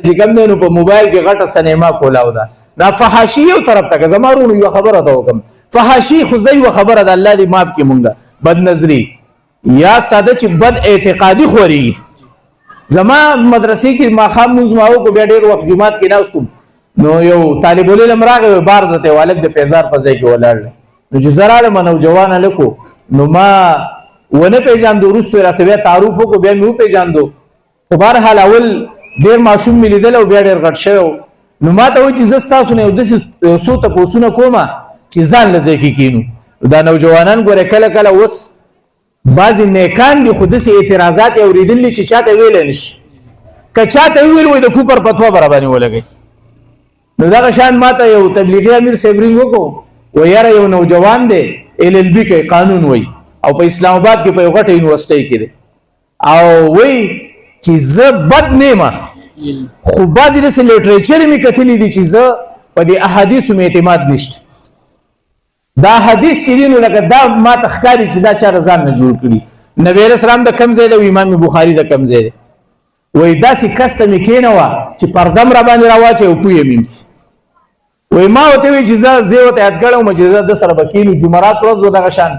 چې کوم دی نو په موبایل کې غټه سینما کولاو ده دا فحاشي یو طرف ته زمارونو یو خبره ده وکم فحاشي خو زي و خبره ده الله دې ماف کې مونږه بد نظری یا ساده چې بد اعتقادي خوري زما مدرسې کې ما خام موږ ماو کو بیا ډېر وخت جمعات کې ناستم نو یو طالب العلم راغی بار دته والد د پیزار په ځای کې ولاړ نو چې زراله منو جوان لکو نو ما ونه پیژاندو ورستو را سوي تعارف کو بیا مې پیژاندو په بهر حال اول ډیر ماشوم مې لیدل او بیا ډیر غټ شو نو ما ته و چې زستا سونه د سو ته پوسونه کومه چې ځان لځه کې کینو دا نوجوانان ګوره کله کله وس بعضی نیکان دي خود سي اعتراضات اوریدل چې چاته ویل نشي که چاته ویل وي د کوپر پتوا برابر ولګي نو دا شان ماته یو تبلیغي امیر سیبرینګ وکړو و یاره یو نوجوان دی ال ال بی کې قانون وای او په اسلام آباد کې په یو غټه یونیورسيټي کې دی او وای چې زه بد نیمه خو بعضی د لټریچر می کتلی دي چې زه په دې احادیث می اعتماد نشته دا حدیث چې نو لکه دا ما تخکاری چې دا چا رضان نه جوړ کړي نبی رسول الله د کم ځای د امام بخاری د کم ځای وای دا سې کسته می کینوا چې پردم را باندې راواچي او پوی مين وای ما وته وی چې زه ته اتګړم چې زه د سره بکینو جمعرات ورځ دغه شان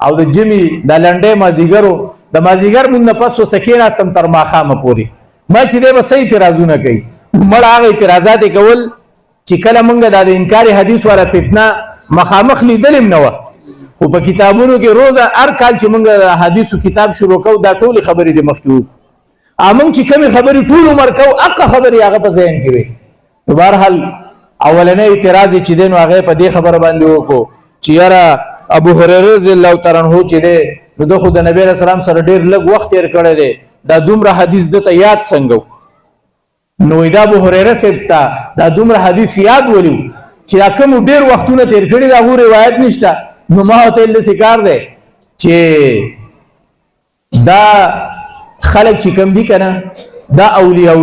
او د جمی د لنډې مازیګرو د مازیګر مون نه پس وسکین استم تر ماخامه پوری ما چې دې به صحیح اعتراضونه کوي مړ هغه اعتراضات کول چې کله مونږ د انکار حدیث ولا فتنه مخامخ لیدلم نه خو په کتابونو کې روزه هر کال چې مونږ حدیثو کتاب شروع کوو دا ټول خبرې د مخکې امون چې کوم خبرې ټول عمر کو اقا خبرې هغه په ذهن کې وي بهر حال اولنې اعتراض چې دین هغه په دې خبره باندې وکړو چې یاره ابو هريره رضی الله تعالی عنہ چې د خود نبی رسول الله سره ډیر لږ وخت تیر کړی دی دا دومره حدیث دته یاد څنګه نو دا ابو هريره سپتا دا دومره حدیث یاد ولیو چې کوم ډیر وختونه تیر کړی دا غو روایت نشته نو ما ته له سکار دی چې دا خلق چې کوم دي کنه دا اولیاء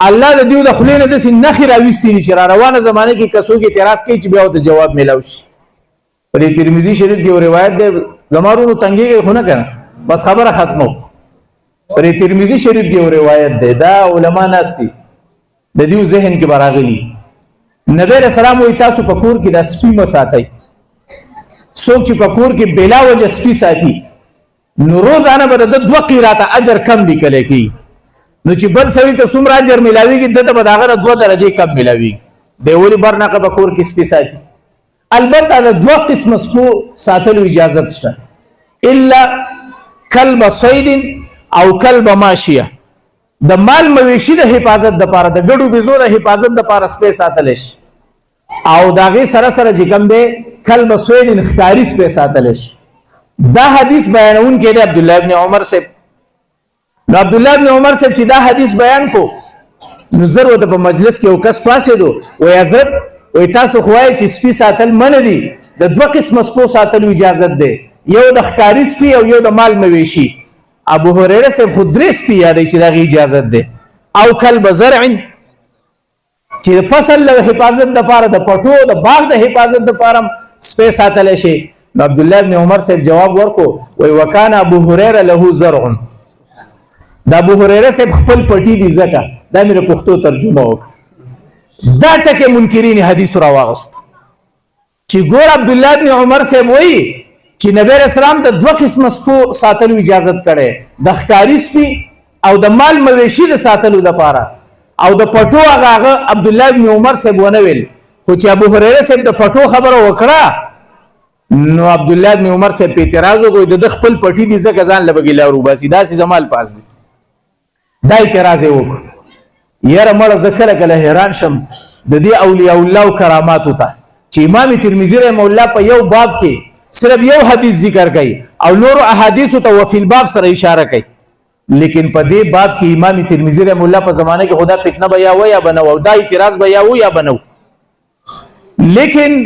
الله د دیو د خلینو د سین نخره وستې چې روانه زمانه کې کسو کې اعتراض کوي چې بیا د جواب ملاوي شي په ترمذی شریف کې روایت ده زمارونو تنګي خو نه کنه بس خبره ختمه په ترمذی شریف کې روایت ده دا علما ناستي د دیو ذهن کې براغلي نبی رسول الله وي تاسو په کور کې د سپي مساتای څوک چې په کور کې بلا وجه سپي ساتي نو روزانه به د 2 قرات اجر کم لیکل کی نو چې بل سوي ته څومره اجر ملاويږي دته به داغه 2 درجه کم ملاوي دی ولی برناقه په کور کې سپي ساتي البته د 2 قسم سپو ساتلو اجازه شته الا کلب صید او کلب ماشیه د مال مویشي د حفاظت د پاره د ګډو بيزو د حفاظت د پاره سپي ساتل شي او داغه سره سره چې کوم دی کلب صید اختیاري سپي ساتل شي دا حدیث بیانون کې د عبد الله ابن عمر سے عبد الله ابن عمر سے چې دا حدیث بیان کو نظر وته په مجلس کې او کس پاسې دو او حضرت او تاسو خوای چې سپي ساتل من دي د 2 قسم سپو ساتل اجازه ده یو د ښکاری سپي او یو د مال مویشي ابو هريره سے خود درې سپي یادې چې دا اجازه ده او کلب زرع چې فصل له حفاظت د پاره د پټو د باغ د حفاظت د پاره سپي ساتل شي عبد الله ابن عمر سے جواب ورکو وی وکانا ابو هريره له زرع دا ابو هريره سے خپل پټی دي زکه دا مې پښتو ترجمه وک دا ټکه منکرین حدیث راوغست چې ګور عبد الله ابن عمر سے وی چې نبی رسول الله د 2 قسم سپو ساتلو اجازه کړي د ښکاری سپي او د مال مویشي د ساتلو لپاره او د پټو هغه عبد الله ابن عمر سے ونویل خو چې ابو هريره سے د پټو خبره وکړه نو عبد الله ابن عمر سے په اعتراض وکړ د خپل پټی دي ځکه ځان لبګی لارو باسي داسې زمال پاس دي دا اعتراض وکړ یاره مړه ذکر کله حیران شم د دې اولیاء الله کرامات ته چې امام ترمذی رحم الله په یو باب کې صرف یو حدیث ذکر کوي او نور احادیث ته وفي الباب سره اشاره کوي لیکن په دې باب کې امام ترمذی رحم الله په زمانه کې خدا فتنه بیا و یا بنو دا اعتراض بیا و یا بنو لیکن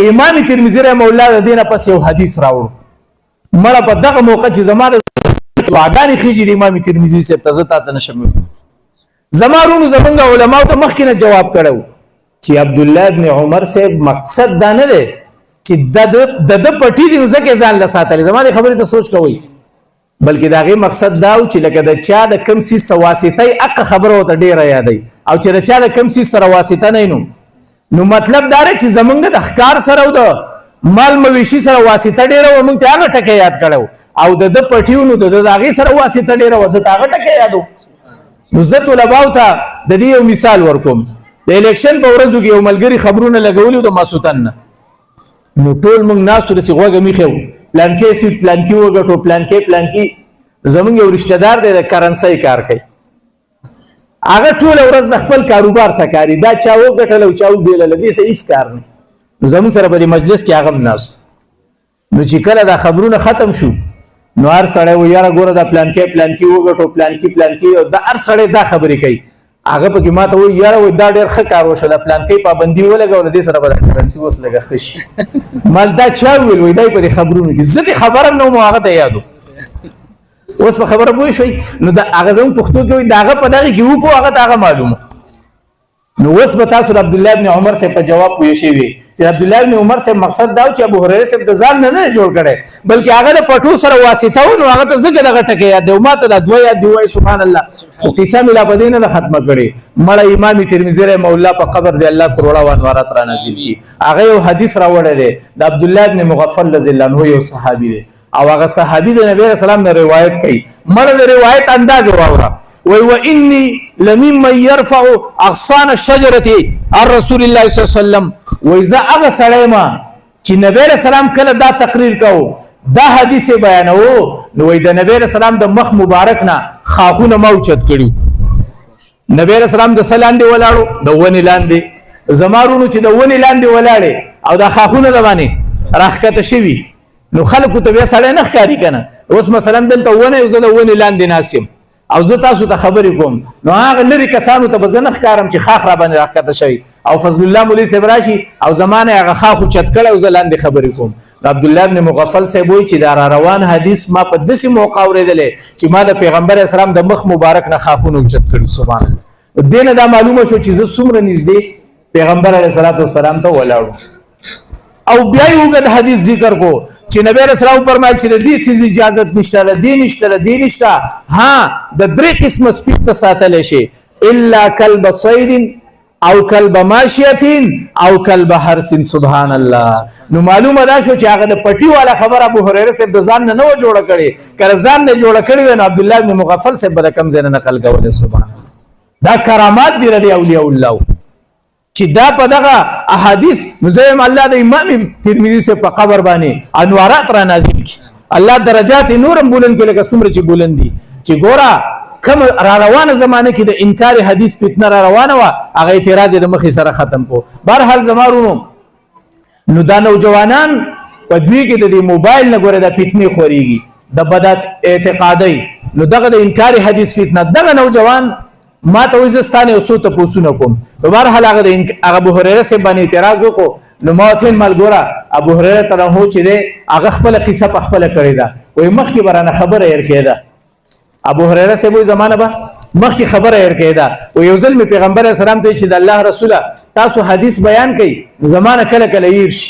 امام ترمذی رحم الله د دینه پس یو حدیث راوړ مړه په دغه موقع چې زماره واګانی خيجي د امام ترمذی سے تزتا نشم زمارونو زمونږ علماء ته مخکنه جواب کړو چې عبد الله ابن عمر سے مقصد دا نه دی چې د پټی دی ځکه ځان لساتل زماره خبره ته سوچ کوي بلکې دا غي مقصد دا و چې لکه د چا د کم سي سواسيتي اق خبره وته ډیره یادای او چې رچا د کم سي سره واسطه نه نو مطلب دا چې زمونږ د ښکار سره او د مال مویشي سره واسطه ډیره و موږ ته هغه ټکی یاد کړو او د پټیونو د هغه سره واسطه ډیره و د هغه ټکی یادو. نو زه طلباو ته د دې یو مثال ورکوم. د الیکشن په ورځو کې یو ملګری خبرونه لګولي د ماسوتن نو ټول موږ ناسو رسې غوږه میخو پلان کې سي پلان کې وګټو پلان کې زمونږ یو رشتہ دار دی د کرنسي کار کوي هغه ټول ورځ د خپل کاروبار سکاري دا چا وګټل او چا وبېل لدی سه هیڅ کار نه. زمون سره په مجلس کې هغه ناس نو چې کله دا خبرونه ختم شو نو هر سړی و یاره ګوره دا پلان کې وګټو پلان کې او دا هر سړی دا خبرې کوي هغه پکې ماته و یاره دا ډېر ښه کار وشو دا پلان کې پابندي ولګول دې سره به د کرنسي اوس لګه خشي مال دا چا ویل وای دای په خبرونو کې زه دې خبره نو مو هغه ته یادو اوس په خبره پوه شوي نو دا هغه زموږ پښتو کې دا هغه په دغه کې وو په هغه هغه معلومه. نو اوس به تاسو عبد الله ابن عمر سے په جواب پوه شئ چې عبد الله ابن عمر سے مقصد دا چې ابو هريره سے د ځان نه جوړ کړي بلکې هغه د پټو سره واسطه و نو هغه ته زګ دغه ټکی یاد دی ماته د دوه یاد دی وای سبحان الله او قصه ملا بدینه ختمه کړي مړ امام ترمذی رحمه الله په قبر دی الله کروڑا وانوارات را نازل کی هغه یو حدیث راوړل دی د عبد الله ابن مغفل رضی الله عنه یو صحابي دی او هغه صحابي د نبی رسول الله نه روایت کوي مړ د روایت انداز واوره وی و انی لمن يرفع اغصان الشجره الرسول الله صلی الله علیه وسلم و اذا اغه سلام چې نبی رسول الله کله دا تقریر کو دا حدیث بیانو نو د نبی رسول الله د مخ مبارک نه خاخونه موچت کړي نبی رسول الله د سلاندې ولاړو د ونی لاندې زمارونو چې د ونی لاندې ولاړې او د خاخونه د باندې راخکته شوی نو خلکو ته بیا سړی نه ښکاری کنه اوس مثلا دلته ونه زه د ونی لاندې ناسم او زه تاسو ته خبرې کوم نو هغه لري کسانو ته بزنه ښکارم چې خاخ را باندې راخته شوی او فضل الله مولوی صاحب راشي او زمانه هغه خاخو چت کړه او زلاندې خبرې کوم. عبد الله ابن مغفل صاحب وایي چې دا روان حدیث ما په داسې موقع اورېدلې چې ما د پیغمبر اسلام د مخ مبارک نه خاخونه چت کړي سبحان الله. دینه دا معلومه شو چې زه څومره نږدې پیغمبر علیه الصلاۃ والسلام ته ولاړو او بیا یو د حدیث ذکر کو چې نبی رسول الله فرمایل چې د دې سیز اجازه نشته لدی نشته ها د درې قسم سپیت ساتل شي الا کلب صید او کلب ماشیه او کلب حرس سبحان الله. نو معلومه ده شو چې هغه د پټي والا خبر ابو هريره صاحب د ځان نه جوړ کړي کړه ځان نه جوړ کړي نو عبد الله بن مغفل صاحب د کم ځای نه نقل کول سبحان الله. دا کرامات دي رضی اولیاء الله چې دا په دغه احادیث مزیم الله د امام ترمذی سے په قبر باندې انوارات را نازل کی الله درجات نورم بولند کې لکه څومره چې بولند دي چې ګوره کوم را روانه زمانه کې د انکار حدیث فتنه را روانه و هغه اعتراض د مخې سره ختم کو. بهرحال زمارونو نو دا نوجوانان په دوی کې د موبایل نه ګوره د فتنې خوريږي د بدعت اعتقادي نو دغه د انکار حدیث فتنه دغه نوجوان ما ته وزستانه او سوت پوسونه کوم په بهرحال هغه ابو هريره سے باندې اعتراض وکړو نو ما ته مال ګوره ابو هريره ته هو چې هغه خپل قصه په خپل کړی دا وای مخکې برانه خبره ير کېده ابو هريره سے وای زمانه به مخکې خبره ير کېده او یو ځل می پیغمبر اسلام ته چې د الله رسوله تاسو حدیث بیان کړي زمانه کله کله يرش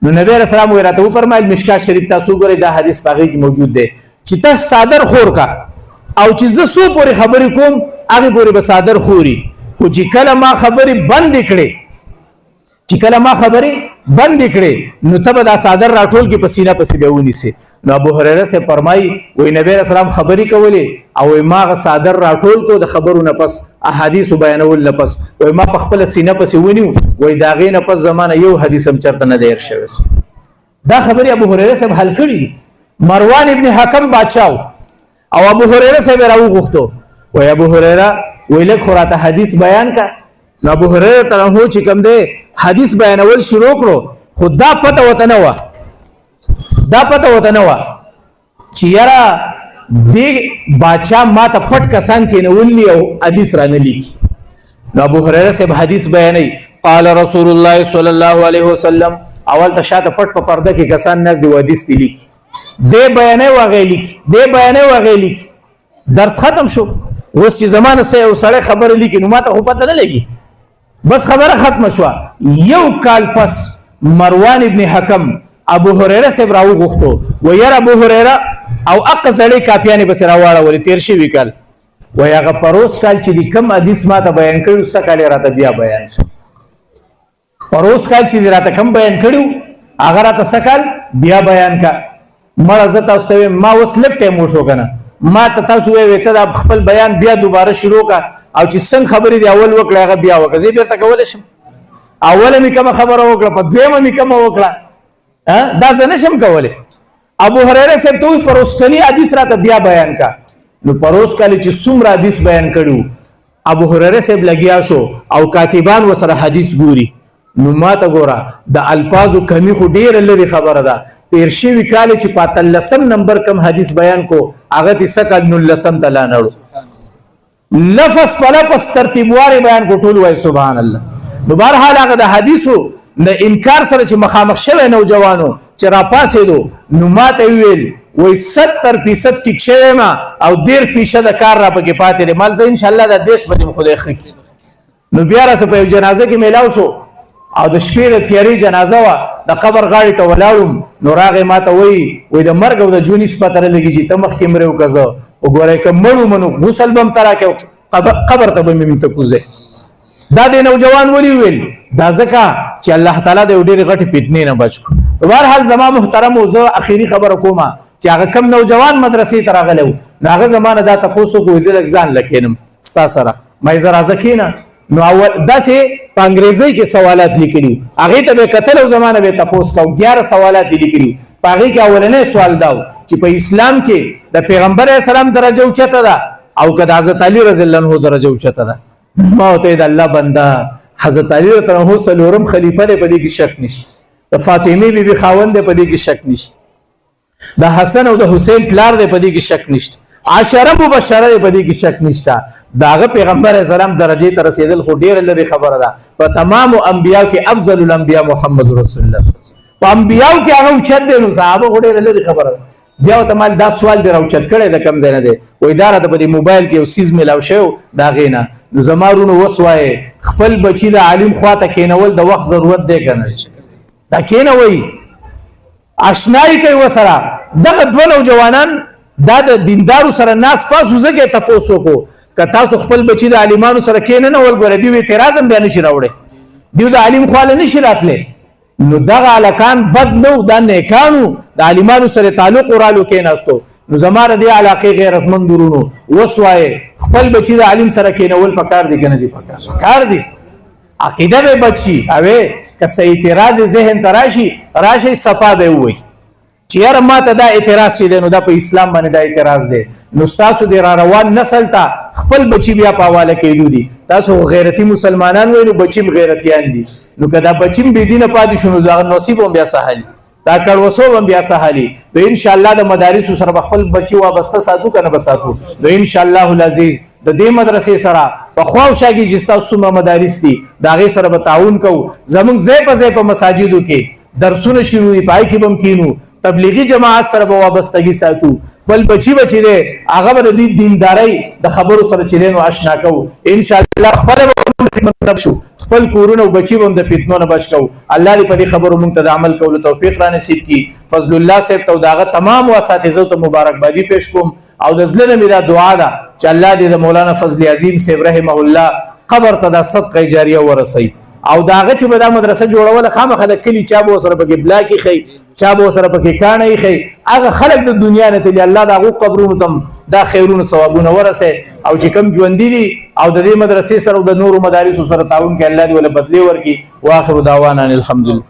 نو نبی رسول الله ورته فرمایل مشکات شریف تاسو ګورئ دا حدیث باغی کې موجود دی چې تاسو صادر خور کا او چې زه سو پورې خبرې کوم هغه پورې به صادر خوري خو چې کله ما خبرې بند کړي نو ته به دا صادر راټول کې پسینه پسې به ونیسي. نو ابو هريره سے فرمایي وای نبی رسول الله خبرې کولې او ما غ صادر راټول کو د خبرو نه پس احادیث بیانول نه پس وای ما په خپل سینه پسې ونیو وای دا غې نه پس زمانه یو حدیث هم چرته نه دیر شوی. دا خبرې ابو هريره سے حل کړي. مروان ابن حکم بادشاہ او ابو هريره سے راو غوښتو وای ابو هريره ویلک خراته حدیث بیان کا نو ابو هريره ته هو چې کوم دی حدیث بیانول شروع کړو خدا پته وته نه و چې یاره دې بادشاہ ما ته پټ کسان کې نه ولي او حدیث را نه لیکي. نو ابو هريره سے حدیث بیانای قال رسول الله صلی الله علیه وسلم اول ته شاته پټ په پرده کې کسان ناز دی حدیث دی لیکي دې بیانای واغې لیکي درس ختم شو. اوس چې زمانه سه او سړی خبره لیکي نو ماته خو پته نه لګي بس خبره ختم شو. یو کال پس مروان ابن حکم ابو هريره سے راو غوښتو و ير ابو هريره او اقزلی کاپیانه بس راواړه ولې تیر شي وکړ وای هغه پروس کال چې د کم حدیث ما ته بیان کړو سکاله راته بیا بیان پروس کال چې راته کم بیان کړو هغه راته سکال بیا بیان کا مړه زه تاسو ته ما اوس لږ ټایم وشو کنه ما ته تاسو وې ته د خپل بیان بیا دوباره شروع کا او چې څنګه خبرې دی اول وکړه هغه بیا وکړه زه بیرته کولای شم اوله می کوم خبره وکړه په دویمه می کوم وکړه دا زه نشم کولای ابو هريره صاحب ته پروس کلی حدیث راته بیا بیان کا نو پروس کلی چې څومره حدیث بیان کړو ابو هريره صاحب لګیا شو او کاتبان وسره حدیث ګوري نو ما ته ګوره د الفاظو کمی خو ډیر لري خبره ده تیر شوی کال چې پاتلسم نمبر کم حدیث بیان کو هغه د سکل نو لسم تلا نړو لفظ په لفظ ترتیب واره بیان کو ټول وای سبحان الله نو بهر حال هغه د حدیثو نه انکار سره چې مخامخ شوی نوجوانو چې را پاسې دو نو ما ته ویل وای 70% ټیک شوی ما او 10% د کار را پکې پاتې دی مال زه ان شاء الله د دیش باندې خدای خکی نو بیا را په جنازه کې میلاو شو او د شپې د تیاری جنازه وا د قبر غاړې ته ولاړم نو راغې ماته وای د مرګ او د جونی سپتره لګی چې ته مخکې مرو کزه وګورای کمړو منو غسل بم ترا کې قبر ته بم ته کوزه دا د نوجوان ولي ویل دا ځکه چې الله تعالی د ډېر غټ فتنې نه بچ کو بهر حال زما محترم او زه اخیری خبر کومه چې هغه کم نوجوان مدرسې ته راغلو هغه زمانه دا تاسو کو وزل ځان لکینم ستا سره مې زرا ځکینه نو اول داسې په انګریزي کې سوالات لیکلي هغه ته به قتل او زمانه به تاسو کو 11 سوالات لیکلي پاره کې اولنې سوال داو چې په اسلام کې د پیغمبر اسلام درجه اوچته ده او کله حضرت علی رضی الله عنه درجه اوچته ده ما ته د الله بندا حضرت علی رضی الله عنه سلورم خلیفہ دی په دې کې شک نشته د فاطمه بیبي خاوند دی په دې کې شک نشته د حسن او د حسین پلار دی په دې کې شک نشته عشره مبشره په دې کې شک نشته داغه پیغمبر اسلام درجه ته رسیدل خو ډیر لري خبره ده په تمام انبیاء کې افضل الانبیاء محمد رسول الله په انبیاء کې هغه چت دي نو صحابه ډیر لري خبره ده بیا ته مال دا سوال دی راوچت کړي د کم ځای نه دی و اداره په دې موبایل کې یو سیز ملاو شو دا غینا نو زمارونو وسوای خپل بچی د عالم خواته کینول د وخت ضرورت دی کنه دا کینوي آشنای کوي وسره دغه دوه نوجوانان دا د دیندارو سره ناس پاسو زګه تاسو کو که تاسو خپل بچی د عالمانو سره کیننه ولګره دی اعتراض هم بیان شي راوړي دی د عالم خواله نشي راتله نو دغه الکان بد نو د نیکانو د عالمانو سره تعلق ورالو کیناستو نو زماره دی علاقه غیرتمند درونو وسوای خپل بچی د عالم سره کینول پکار دی کنه دی پکار دی عقیده به بچی اوه که سې اعتراض ذهن تراشی راشي صفا به وي چیر ما ته دا اعتراض شې نو دا په اسلام باندې دا اعتراض دی نو تاسو د را روان نسل ته خپل بچی بیا په حواله کېدو دي تاسو غیرتی مسلمانان وینو بچیم غیرتیان دي نو کدا بچیم بی دینه پاتې شونو دا نصیب هم بیا سهالي دا کړوسو هم بیا سهالي نو ان شاء الله د مدارس سره خپل بچي وابسته ساتو کنه بساتو نو ان شاء الله العزيز د دې مدرسې سره په خواو شاګي جستا سومه مدارس دي دا غي سره به تعاون کو زمونږ ځای په ځای په مساجدو کې درسونه شروع دي پای کې بم کینو تبلیغی جماعت سره به وابستګي ساتو بل بچی دی هغه به د دیندارۍ د خبرو سره چلینو آشنا کو ان شاء الله خپل شو خپل کورونه او بچی هم د فتنو نه بچ کو الله دې په دې خبرو مونږ ته د عمل کولو توفیق را نصیب کړي فضل الله صاحب ته داغه تمام اساتذه ته مبارکبادي پیش کوم او د زلنه میرا دعا ده چې الله دې د مولانا فضل عظیم صاحب رحمه الله قبر ته د صدقه جاریه ورسي او داغه چې به دا مدرسه جوړول خامخه د کلی چا به سره پکې بلا کې خي چا به سره پکې کانه خي هغه خلک د دنیا نه ته الله داغه قبرونو تم دا خیرونه ثوابونه ورسه او چې کم ژوند دي او د دې مدرسې سره او د نورو مدارس سره تعاون کوي الله دې ول بدلی ورکي واخر دعوانا الحمدلله